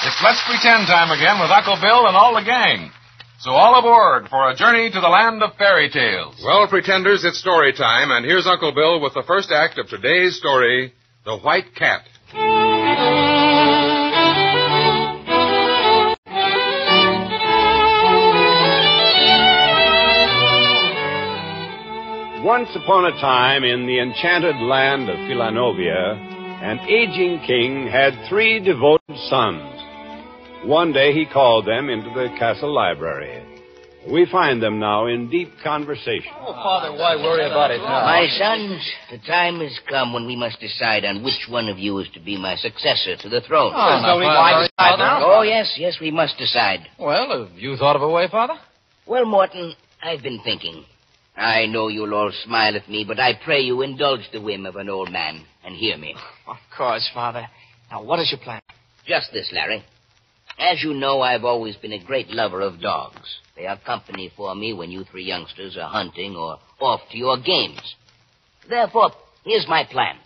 It's Let's Pretend time again with Uncle Bill and all the gang. So all aboard for a journey to the land of fairy tales. Well, pretenders, it's story time, and here's Uncle Bill with the first act of today's story, The White Cat. Once upon a time, in the enchanted land of Philanovia, an aging king had 3 devoted sons. One day he called them into the castle library. We find them now in deep conversation. Oh, Father, why worry about it now? My sons, the time has come when we must decide on which one of you is to be my successor to the throne. Oh, no, why decide now? Oh, yes, we must decide. Well, have you thought of a way, Father? Well, Morton, I've been thinking. I know you'll all smile at me, but I pray you indulge the whim of an old man and hear me. Of course, Father. Now, what is your plan? Just this, Larry. As you know, I've always been a great lover of dogs. They are company for me when you 3 youngsters are hunting or off to your games. Therefore, here's my plan.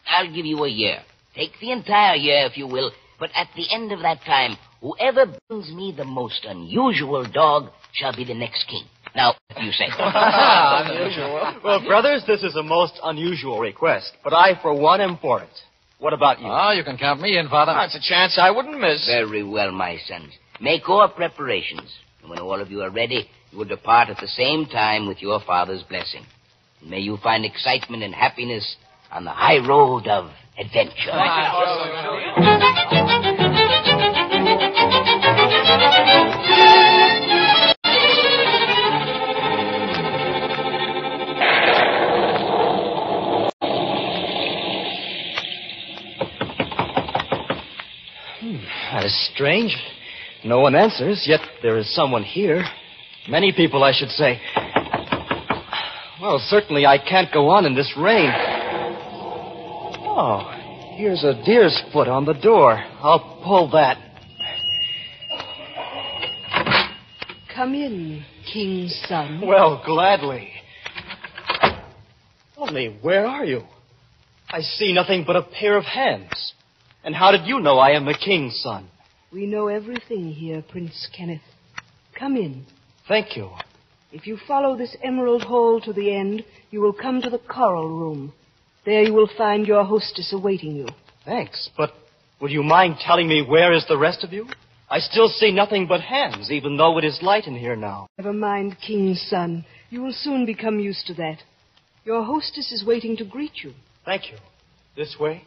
I'll give you a year. Take the entire year, if you will, but at the end of that time, whoever brings me the most unusual dog shall be the next king. Now, what do you say? Unusual. Well, brothers, this is a most unusual request, but I, for one, am for it. What about you? Oh, you can count me in, Father. That's a chance I wouldn't miss. Very well, my sons. Make all preparations. And when all of you are ready, you will depart at the same time with your father's blessing. And may you find excitement and happiness on the high road of adventure. That is strange. No one answers, yet there is someone here. Many people, I should say. Well, certainly I can't go on in this rain. Oh, here's a deer's foot on the door. I'll pull that. Come in, King's son. Well, gladly. Only, where are you? I see nothing but a pair of hands. And how did you know I am the king's son? We know everything here, Prince Kenneth. Come in. Thank you. If you follow this emerald hall to the end, you will come to the coral room. There you will find your hostess awaiting you. Thanks, but would you mind telling me where is the rest of you? I still see nothing but hands, even though it is light in here now. Never mind, King's son. You will soon become used to that. Your hostess is waiting to greet you. Thank you. This way.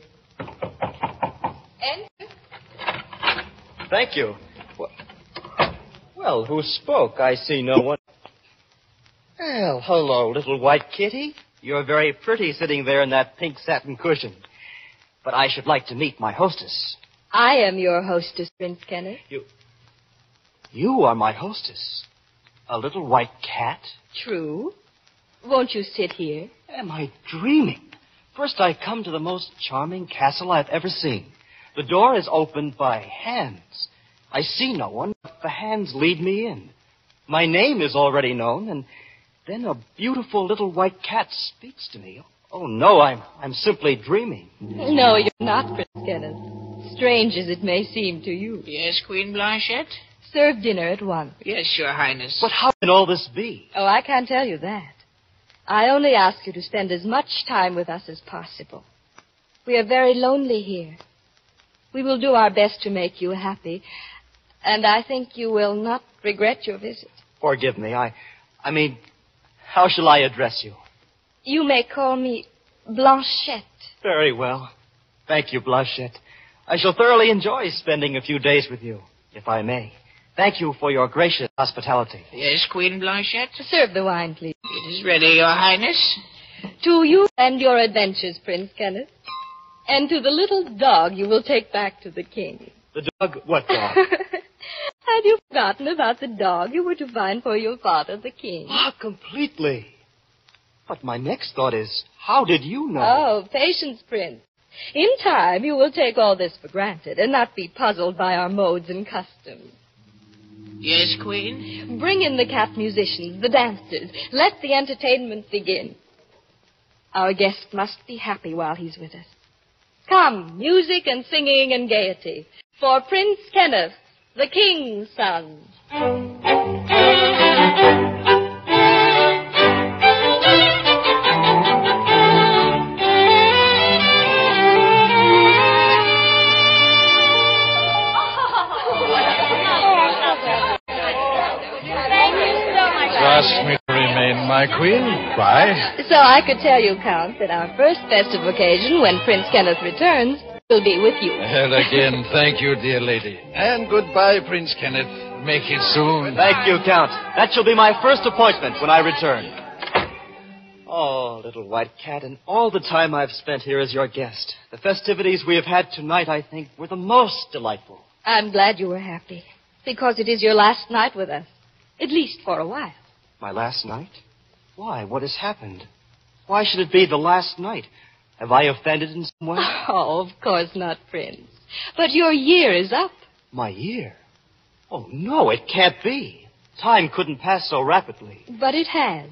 Thank you. Well, who spoke? I see no one. Well, hello, little white kitty. You're very pretty sitting there in that pink satin cushion. But I should like to meet my hostess. I am your hostess, Prince Kenneth. You are my hostess? A little white cat? True. Won't you sit here? Am I dreaming? First, I come to the most charming castle I've ever seen. The door is opened by hands. I see no one, but the hands lead me in. My name is already known, and then a beautiful little white cat speaks to me. Oh, no, I'm simply dreaming. No, you're not, Prince Kenneth. Strange as it may seem to you. Yes, Queen Blanchette? Serve dinner at once. Yes, Your Highness. But how can all this be? Oh, I can't tell you that. I only ask you to spend as much time with us as possible. We are very lonely here. We will do our best to make you happy, and I think you will not regret your visit. Forgive me. I mean, how shall I address you? You may call me Blanchette. Very well. Thank you, Blanchette. I shall thoroughly enjoy spending a few days with you, if I may. Thank you for your gracious hospitality. Yes, Queen Blanchette? Serve the wine, please. It is ready, Your Highness. To you and your adventures, Prince Kenneth. And to the little dog you will take back to the king. The dog? What dog? Had you forgotten about the dog you were to find for your father, the king? Ah, completely. But my next thought is, how did you know? Oh, patience, Prince. In time, you will take all this for granted and not be puzzled by our modes and customs. Yes, Queen? Bring in the cat musicians, the dancers. Let the entertainment begin. Our guest must be happy while he's with us. Come, music and singing and gaiety. For Prince Kenneth, the king's son. Trust me to remain my queen. Why? So I could tell you, Count, that our first festive occasion, when Prince Kenneth returns, will be with you. And again, thank you, dear lady. And goodbye, Prince Kenneth. Make it soon. Thank you, Count. That shall be my first appointment when I return. Oh, little white cat, and all the time I've spent here as your guest. The festivities we have had tonight, I think, were the most delightful. I'm glad you were happy, because it is your last night with us, at least for a while. My last night? Why? What has happened? Why should it be the last night? Have I offended in some way? Oh, of course not, Prince. But your year is up. My year? Oh, no, it can't be. Time couldn't pass so rapidly. But it has.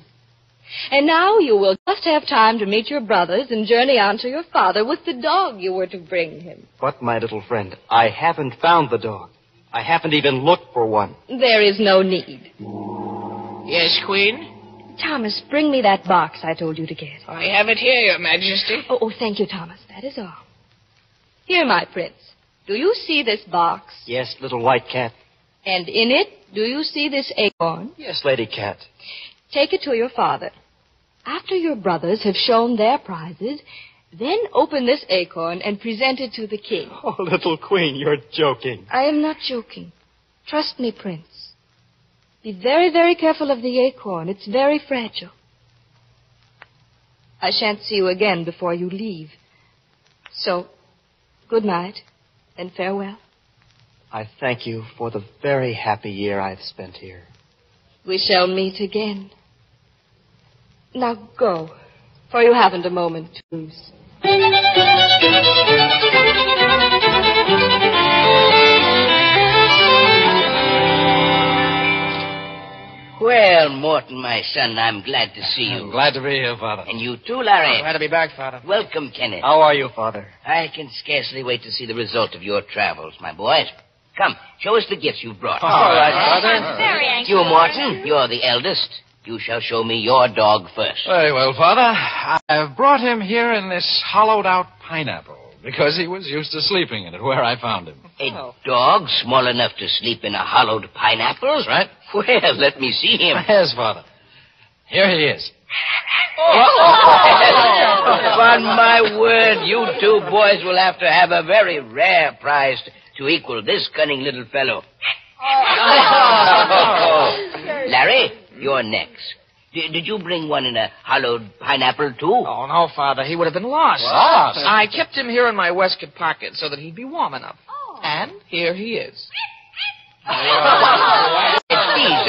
And now you will just have time to meet your brothers and journey on to your father with the dog you were to bring him. But, my little friend, I haven't found the dog. I haven't even looked for one. There is no need. Yes, Queen? Thomas, bring me that box I told you to get. I have it here, Your Majesty. Oh, thank you, Thomas. That is all. Here, my prince. Do you see this box? Yes, little white cat. And in it, do you see this acorn? Yes, lady cat. Take it to your father. After your brothers have shown their prizes, then open this acorn and present it to the king. Oh, little queen, you're joking. I am not joking. Trust me, Prince. Be very, very careful of the acorn. It's very fragile. I shan't see you again before you leave. So, good night and farewell. I thank you for the very happy year I've spent here. We shall meet again. Now go, for you haven't a moment to lose. Well, Morton, my son, I'm glad to see you. I'm glad to be here, Father. And you too, Larry. Glad to be back, Father. Welcome, Kenneth. How are you, Father? I can scarcely wait to see the result of your travels, my boys. Come, show us the gifts you've brought. All right, Father. I'm very anxious. You, Morton, you're the eldest. You shall show me your dog first. Very well, Father. I've brought him here in this hollowed-out pineapple because he was used to sleeping in it where I found him. A dog small enough to sleep in a hollowed pineapple? That's right. Well, let me see him. Yes, Father. Here he is. Upon my word, you two boys will have to have a very rare prize to equal this cunning little fellow. Larry, you're next. Did you bring one in a hollowed pineapple, too? Oh, no, Father. He would have been lost. Lost? I kept him here in my waistcoat pocket so that he'd be warm enough. And here he is. These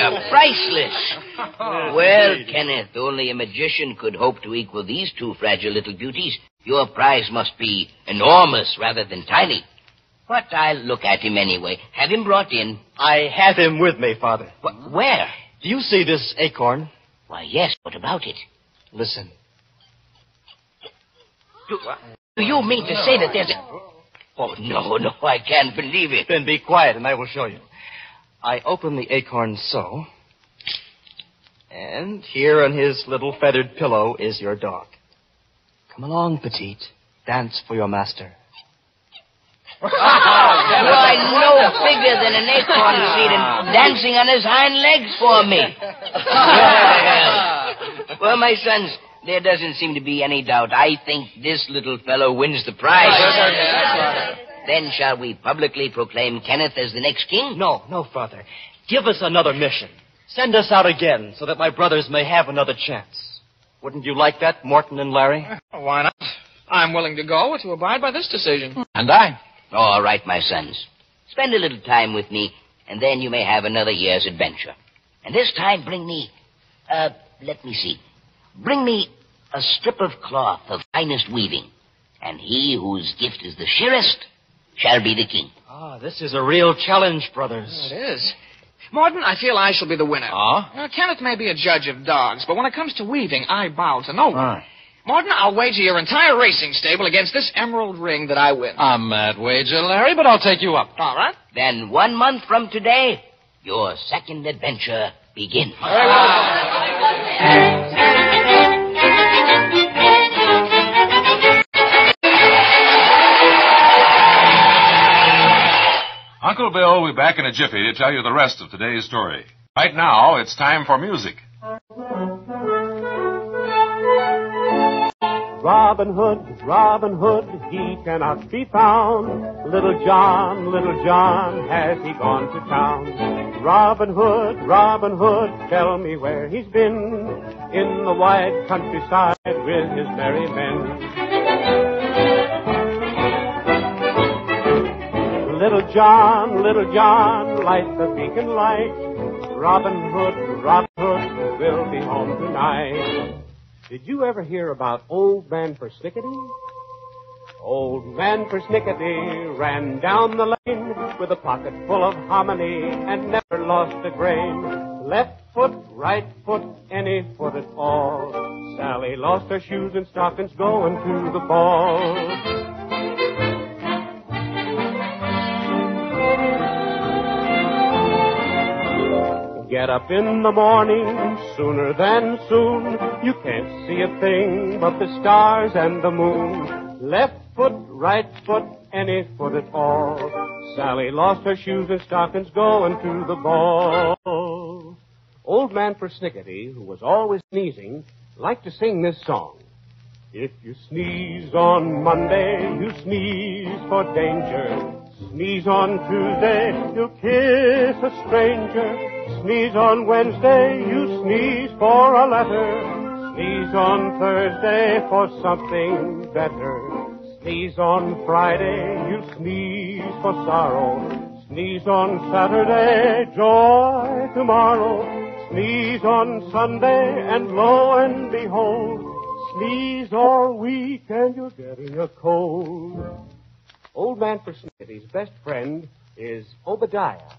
are priceless. Well, Kenneth, only a magician could hope to equal these two fragile little beauties. Your prize must be enormous rather than tiny. But I'll look at him anyway. Have him brought in. I have him with me, Father. Where? Do you see this acorn? Why, yes. What about it? Listen. Do you mean to say that there's a... Oh, no, I can't believe it. Then be quiet and I will show you. I open the acorn so. And here on his little feathered pillow is your dog. Come along, Petite. Dance for your master. Why, no bigger than an acorn seed and dancing on his hind legs for me. Well, my sons, there doesn't seem to be any doubt. I think this little fellow wins the prize. Then shall we publicly proclaim Kenneth as the next king? No, Father. Give us another mission. Send us out again so that my brothers may have another chance. Wouldn't you like that, Morton and Larry? Why not? I'm willing to go to abide by this decision. And I. All right, my sons. Spend a little time with me, and then you may have another year's adventure. And this time bring me, let me see. Bring me a strip of cloth of finest weaving, and he whose gift is the sheerest shall be the king. Ah, this is a real challenge, brothers. It is. Morton, I feel I shall be the winner. Ah? Kenneth may be a judge of dogs, but when it comes to weaving, I bow to no one. Morton, I'll wager your entire racing stable against this emerald ring that I win. I'm at wager, Larry, but I'll take you up. All right. Then 1 month from today, your second adventure begins. Uncle Bill will be back in a jiffy to tell you the rest of today's story. Right now, it's time for music. Robin Hood, he cannot be found. Little John, has he gone to town? Robin Hood, tell me where he's been. In the wide countryside with his merry men. Little John, light the beacon light. Robin Hood will be home tonight. Did you ever hear about Old Man Persnickety? Old Man Persnickety ran down the lane with a pocket full of hominy and never lost a grain. Left foot, right foot, any foot at all. Sally lost her shoes and stockings going to the ball. Get up in the morning, sooner than soon. You can't see a thing but the stars and the moon. Left foot, right foot, any foot at all. Sally lost her shoes and stockings going to the ball. Old Man Persnickety, who was always sneezing, liked to sing this song. If you sneeze on Monday, you sneeze for danger. Sneeze on Tuesday, you kiss a stranger. Sneeze on Wednesday, you sneeze for a letter. Sneeze on Thursday for something better. Sneeze on Friday, you sneeze for sorrow. Sneeze on Saturday, joy tomorrow. Sneeze on Sunday, and lo and behold, sneeze all week and you're getting a cold. Old Man Persnickety's best friend is Obadiah.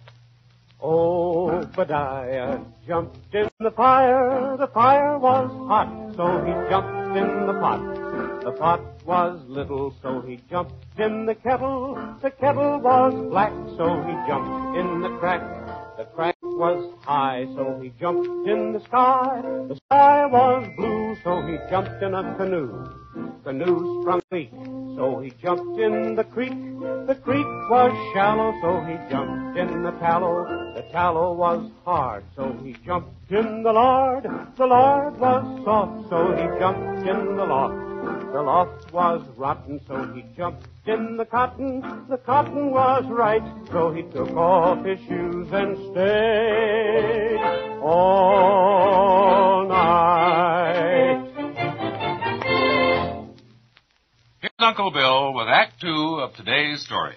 Obadiah jumped in the fire. The fire was hot, so he jumped in the pot. The pot was little, so he jumped in the kettle. The kettle was black, so he jumped in the crack. The crack was high, so he jumped in the sky. The sky was blue, so he jumped in a canoe. Canoe sprung leak, so he jumped in the creek. The creek was shallow, so he jumped in the tallow. The tallow was hard, so he jumped in the lard. The lard was soft, so he jumped in the loft. The loft was rotten, so he jumped in the cotton. The cotton was right, so he took off his shoes and stayed all night. Here's Uncle Bill with Act Two of today's story.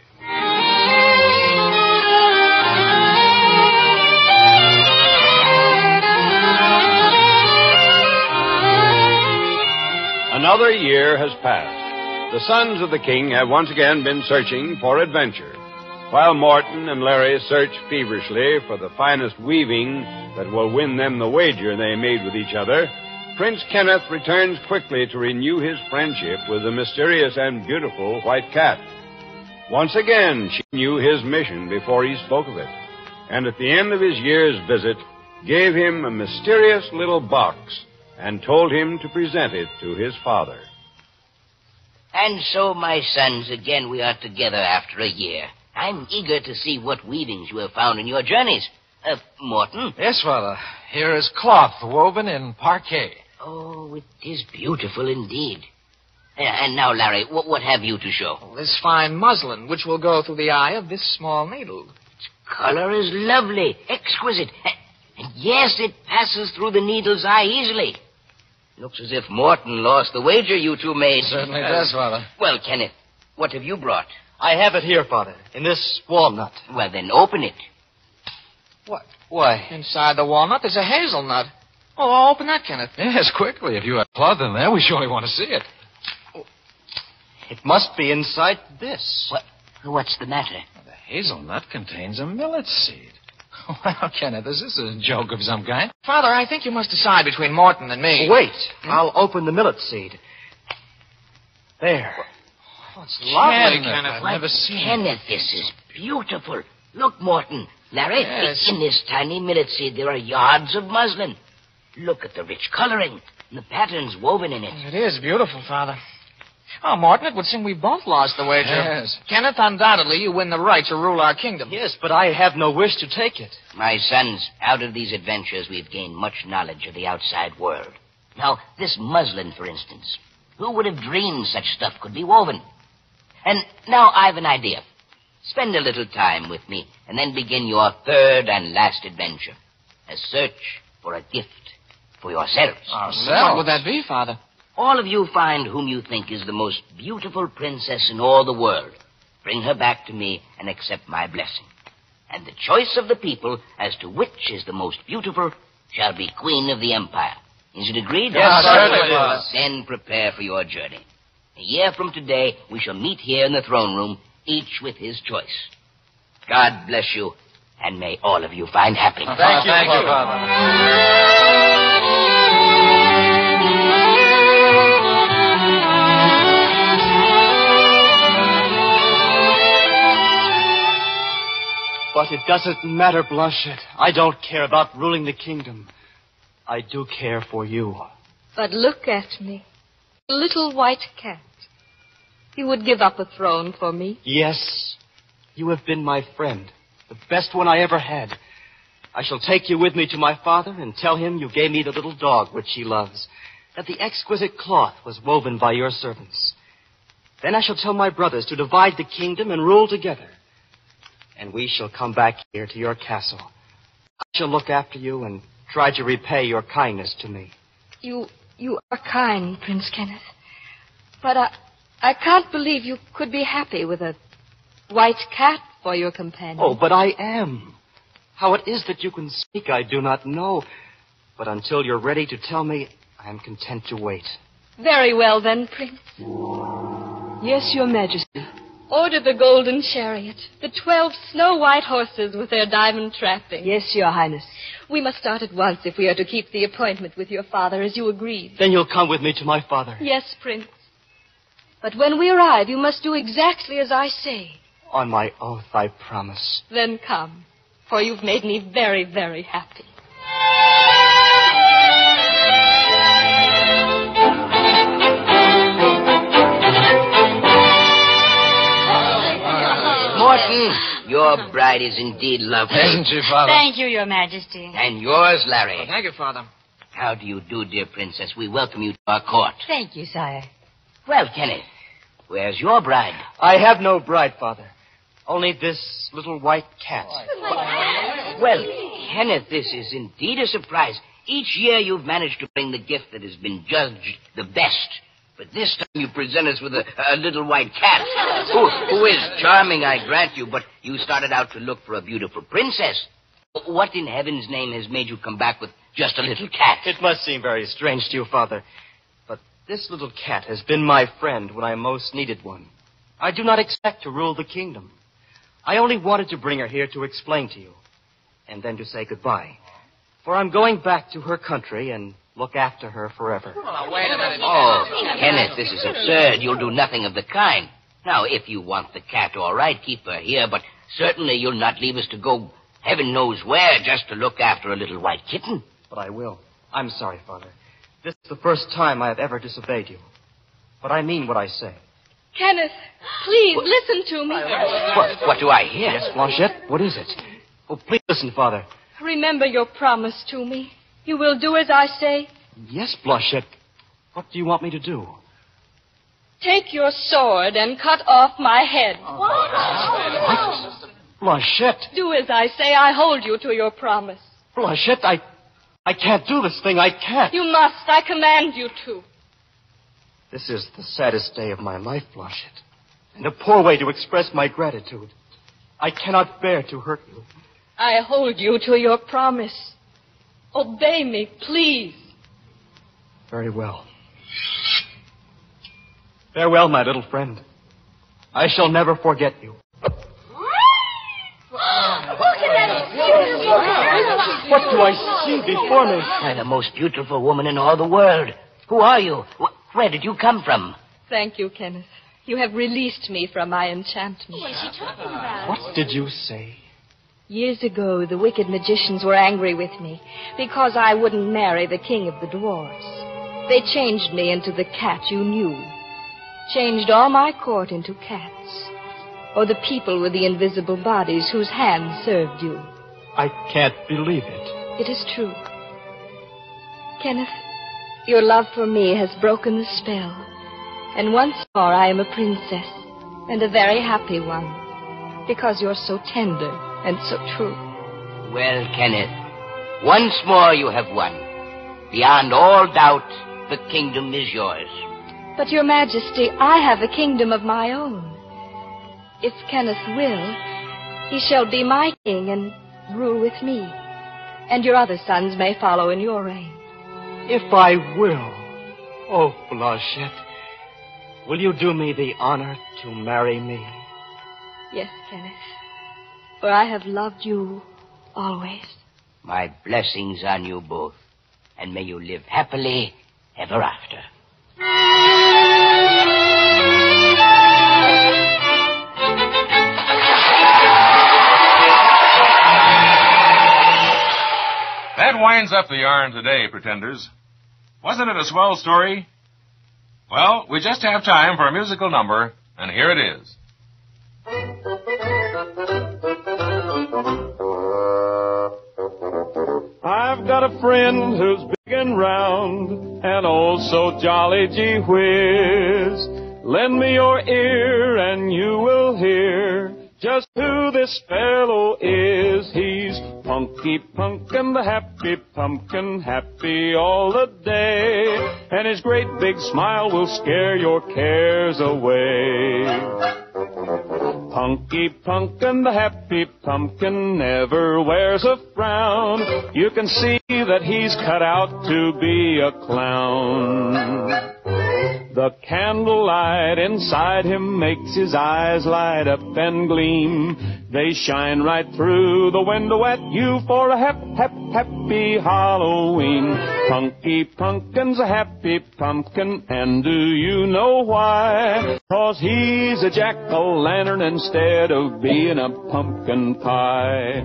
Another year has passed. The sons of the king have once again been searching for adventure. While Morton and Larry search feverishly for the finest weaving that will win them the wager they made with each other, Prince Kenneth returns quickly to renew his friendship with the mysterious and beautiful White Cat. Once again, she knew his mission before he spoke of it, and at the end of his year's visit, gave him a mysterious little box and told him to present it to his father. And so, my sons, again we are together after a year. I'm eager to see what weavings you have found in your journeys. Morton? Yes, Father. Here is cloth woven in parquet. Oh, it is beautiful indeed. And now, Larry, what have you to show? This fine muslin, which will go through the eye of this small needle. Its color is lovely, exquisite. And yes, it passes through the needle's eye easily. Looks as if Morton lost the wager you two made. Certainly does, Father. Well, Kenneth, what have you brought? I have it here, Father, in this walnut. Well, then open it. What? Why? Inside the walnut is a hazelnut. Oh, open that, Kenneth. Yes, quickly. If you have cloth in there, we surely want to see it. It must be inside this. What's the matter? The hazelnut contains a millet seed. Well, Kenneth, is this a joke of some kind? Father, I think you must decide between Morton and me. Wait. I'll open the millet seed. There. Oh, it's Lovely, Kenneth. Kenneth. I've never seen it. Kenneth, this is beautiful. Look, Morton. Larry, Yes. in this tiny millet seed, there are yards of muslin. Look at the rich coloring and the patterns woven in it. It is beautiful, Father. Oh, Morton, it would seem we both lost the wager. Yes. Kenneth, undoubtedly you win the right to rule our kingdom. Yes, but I have no wish to take it. My sons, out of these adventures, we've gained much knowledge of the outside world. Now, this muslin, for instance. Who would have dreamed such stuff could be woven? And now I've an idea. Spend a little time with me, and then begin your third and last adventure. A search for a gift for yourselves. What would that be, Father? All of you find whom you think is the most beautiful princess in all the world. Bring her back to me and accept my blessing. And the choice of the people as to which is the most beautiful shall be queen of the empire. Is it agreed? Yes, certainly, Father. Then prepare for your journey. A year from today, we shall meet here in the throne room, each with his choice. God bless you, and may all of you find happiness. Thank you, Father. But it doesn't matter, Blanchette. I don't care about ruling the kingdom. I do care for you. But look at me. A little white cat. You would give up a throne for me? Yes, you have been my friend, the best one I ever had. I shall take you with me to my father and tell him you gave me the little dog which he loves, that the exquisite cloth was woven by your servants. Then I shall tell my brothers to divide the kingdom and rule together. And we shall come back here to your castle. I shall look after you and try to repay your kindness to me. You are kind, Prince Kenneth. But I can't believe you could be happy with a white cat for your companion. Oh, but I am. How it is that you can speak, I do not know. But until you're ready to tell me, I am content to wait. Very well, then, Prince. Yes, Your Majesty. Order the golden chariot, the 12 snow-white horses with their diamond trappings. Yes, Your Highness. We must start at once if we are to keep the appointment with your father as you agreed. Then you'll come with me to my father. Yes, Prince. But when we arrive, you must do exactly as I say. On my oath, I promise. Then come, for you've made me very, very happy. Morton, your bride is indeed lovely. Isn't she, Father? Thank you, Your Majesty. And yours, Larry. Thank you, Father. How do you do, dear princess? We welcome you to our court. Thank you, sire. Well, Kenneth, where's your bride? I have no bride, Father. Only this little white cat. Well, Kenneth, this is indeed a surprise. Each year you've managed to bring the gift that has been judged the best. But this time you present us with a little white cat, who is charming, I grant you, but you started out to look for a beautiful princess. What in heaven's name has made you come back with just a little cat? It must seem very strange to you, Father. But this little cat has been my friend when I most needed one. I do not expect to rule the kingdom. I only wanted to bring her here to explain to you, and then to say goodbye. For I'm going back to her country and look after her forever. Oh, wait a minute. Oh, Kenneth, this is absurd. You'll do nothing of the kind. Now, if you want the cat, all right, keep her here, but certainly you'll not leave us to go heaven knows where just to look after a little white kitten. But I will. I'm sorry, Father. This is the first time I have ever disobeyed you. But I mean what I say. Kenneth, please, listen to me. What do I hear? Yes, Blanchette, what is it? Oh, please listen, Father. Remember your promise to me. You will do as I say? Yes, Blanchette. What do you want me to do? Take your sword and cut off my head. What? Blanchette. Do as I say. I hold you to your promise. Blanchette, I can't do this thing. I can't. You must. I command you to. This is the saddest day of my life, Blanchette, and a poor way to express my gratitude. I cannot bear to hurt you. I hold you to your promise. Obey me, please. Very well. Farewell, my little friend. I shall never forget you. What do I see before me? Why, the most beautiful woman in all the world. Who are you? Where did you come from? Thank you, Kenneth. You have released me from my enchantment. What is she talking about? What did you say? Years ago, the wicked magicians were angry with me because I wouldn't marry the king of the dwarfs. They changed me into the cat you knew. Changed all my court into cats. Or the people with the invisible bodies whose hands served you. I can't believe it. It is true. Kenneth, your love for me has broken the spell. And once more I am a princess, and a very happy one. Because you're so tender and so true. Well, Kenneth, once more you have won. Beyond all doubt, the kingdom is yours. But, Your Majesty, I have a kingdom of my own. If Kenneth will, he shall be my king and rule with me. And your other sons may follow in your reign. If I will. Oh, Blanchette, will you do me the honor to marry me? Yes, Kenneth. For I have loved you always. My blessings on you both. And may you live happily ever after. That winds up the yarn today, Pretenders. Wasn't it a swell story? Well, we just have time for a musical number, and here it is. I've got a friend who's big and round and oh so jolly, gee whiz. Lend me your ear and you will hear just who this fellow is. He's Punky Punkin, the happy pumpkin, happy all the day. And his great big smile will scare your cares away. Punky Punkin, the happy pumpkin, never wears a frown. You can see that he's cut out to be a clown. The candlelight inside him makes his eyes light up and gleam. They shine right through the window at you for a happy Halloween. Punky Punkin's a happy pumpkin, and do you know why? 'Cause he's a jack-o'-lantern instead of being a pumpkin pie.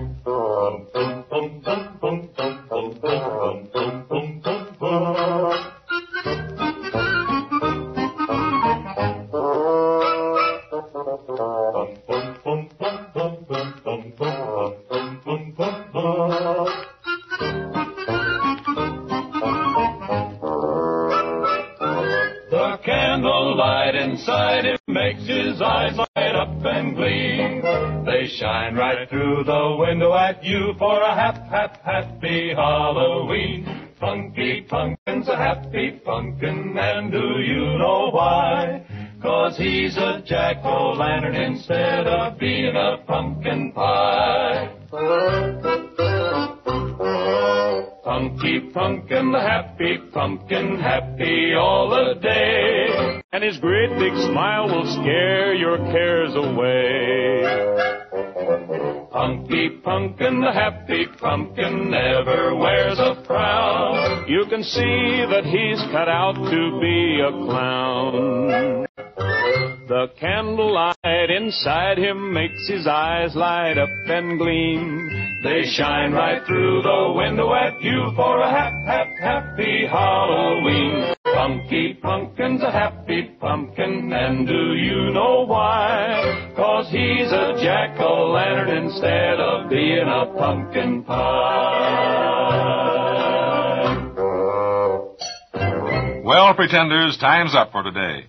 The candlelight inside him makes his eyes light up and gleam. They shine right through the window at you for a happy Halloween. Punky Punkin's a happy pumpkin, and do you know why? 'Cause he's a jack-o'-lantern instead of being a pumpkin pie. Punky Punkin, the happy pumpkin, happy all the day. And his great big smile will scare your cares away. Punky Punkin, the happy pumpkin, never wears a frown. You can see that he's cut out to be a clown. The candlelight inside him makes his eyes light up and gleam. They shine right through the window at you for a happy Halloween. Punky Punkin's a happy pumpkin, and do you know why? 'Cause he's a jack-o'-lantern instead of being a pumpkin pie. Well, Pretenders, time's up for today.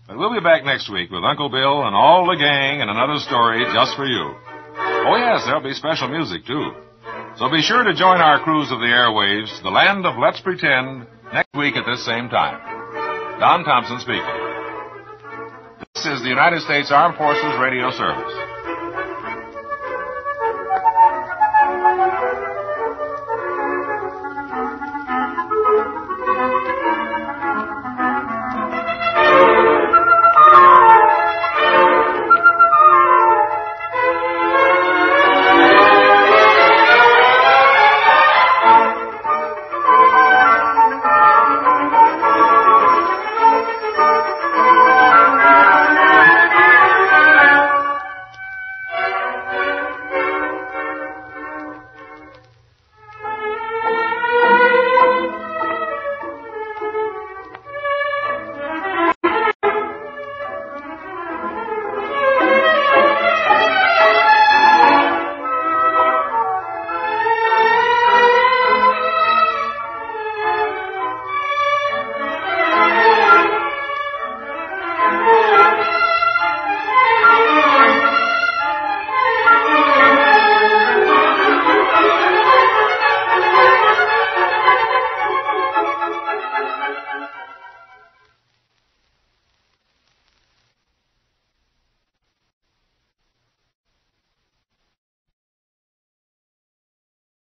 But we'll be back next week with Uncle Bill and all the gang and another story just for you. Oh, yes, there'll be special music, too. So be sure to join our cruise of the airwaves, the land of Let's Pretend, next week at this same time. Don Thompson speaking. This is the United States Armed Forces Radio Service.